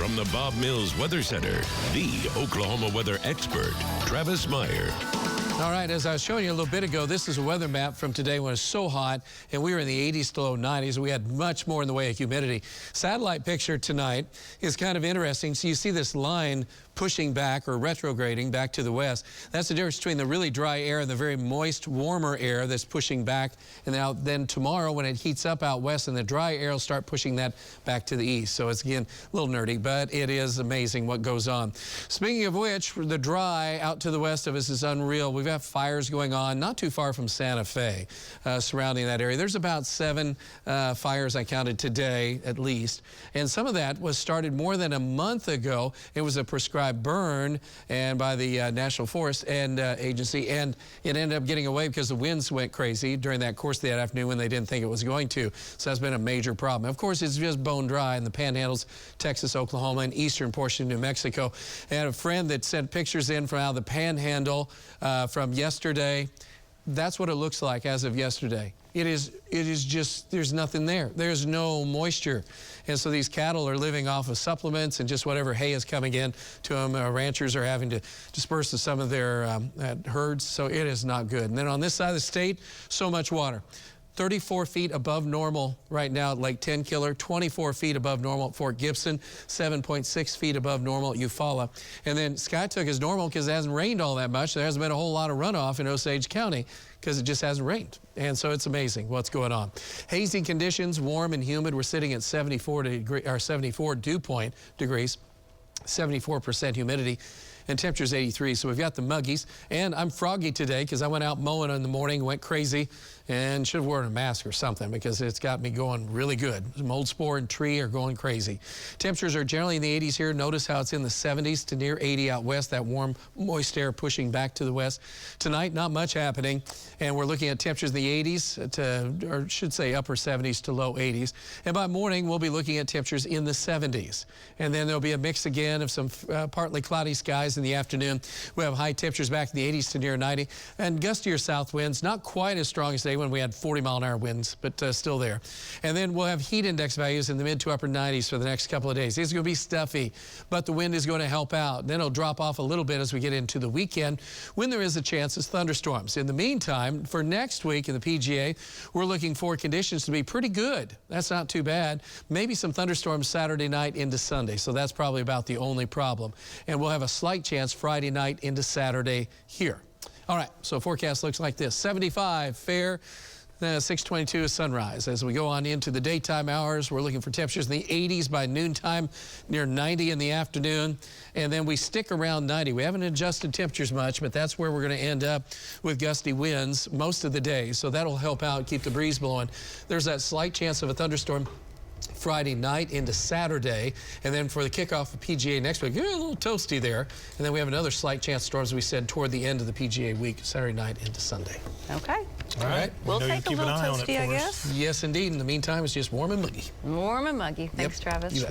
From the Bob Mills Weather Center, the Oklahoma weather expert, Travis Meyer. All right, as I was showing you a little bit ago, this is a weather map from today when it was so hot, and we were in the 80s to low 90s. We had much more in the way of humidity. Satellite picture tonight is kind of interesting. So you see this line pushing back or retrograding back to the west. That's the difference between the really dry air and the very moist, warmer air that's pushing back. And now then tomorrow when it heats up out west, and the dry air will start pushing that back to the east. So it's, again, a little nerdy, but it is amazing what goes on. Speaking of which, the dry out to the west of us is unreal. We've got fires going on not too far from Santa Fe surrounding that area. There's about 7 fires I counted today at least. And some of that was started more than a month ago. It was a prescribed burn and by the National Forest and Agency, and it ended up getting away because the winds went crazy during that course of that afternoon when they didn't think it was going to. So that's been a major problem. Of course, it's just bone dry in the panhandles, Texas, Oklahoma, and eastern portion of New Mexico. I had a friend that sent pictures in from out of the panhandle from yesterday. That's what it looks like as of yesterday. It is just, there's nothing there. There's no moisture. And so these cattle are living off of supplements and just whatever hay is coming in to them. Ranchers are having to disperse to some of their herds. So it is not good. And then on this side of the state, so much water. 34 feet above normal right now at Lake Tenkiller, 24 feet above normal at Fort Gibson, 7.6 feet above normal at Eufaula. And then Skiatook is normal because it hasn't rained all that much. There hasn't been a whole lot of runoff in Osage County because it just hasn't rained. And so it's amazing what's going on. Hazy conditions, warm and humid. We're sitting at 74 dew point degrees, 74% humidity. And temperature's 83, so we've got the muggies. And I'm froggy today because I went out mowing in the morning, went crazy, and should have worn a mask or something because it's got me going really good. Mold spore and tree are going crazy. Temperatures are generally in the 80s here. Notice how it's in the 70s to near 80 out west, that warm, moist air pushing back to the west. Tonight, not much happening, and we're looking at temperatures in the 80s to, or should say upper 70s to low 80s. And by morning, we'll be looking at temperatures in the 70s. And then there'll be a mix again of some partly cloudy skies in the afternoon. We have high temperatures back in the 80s to near 90, and gustier south winds, not quite as strong as today when we had 40-mile-an-hour winds, but still there. And then we'll have heat index values in the mid to upper 90s for the next couple of days. It's going to be stuffy, but the wind is going to help out. Then it'll drop off a little bit as we get into the weekend when there is a chance of thunderstorms. In the meantime, for next week in the PGA, we're looking for conditions to be pretty good. That's not too bad. Maybe some thunderstorms Saturday night into Sunday, so that's probably about the only problem. And we'll have a slight chance Friday night into Saturday here. All right, so forecast looks like this. 75 fair, 6:22 is sunrise. As we go on into the daytime hours, we're looking for temperatures in the 80s by noontime, near 90 in the afternoon, and then we stick around 90. We haven't adjusted temperatures much, but that's where we're going to end up with gusty winds most of the day, so that'll help out, keep the breeze blowing. There's that slight chance of a thunderstorm Friday night into Saturday, and then for the kickoff of PGA next week, a little toasty there, and then we have another slight chance of storms, we said, toward the end of the PGA week, Saturday night into Sunday. Okay. All right. We'll take a little toasty, I guess. Yes, indeed. In the meantime, it's just warm and muggy. Warm and muggy. Thanks, Travis.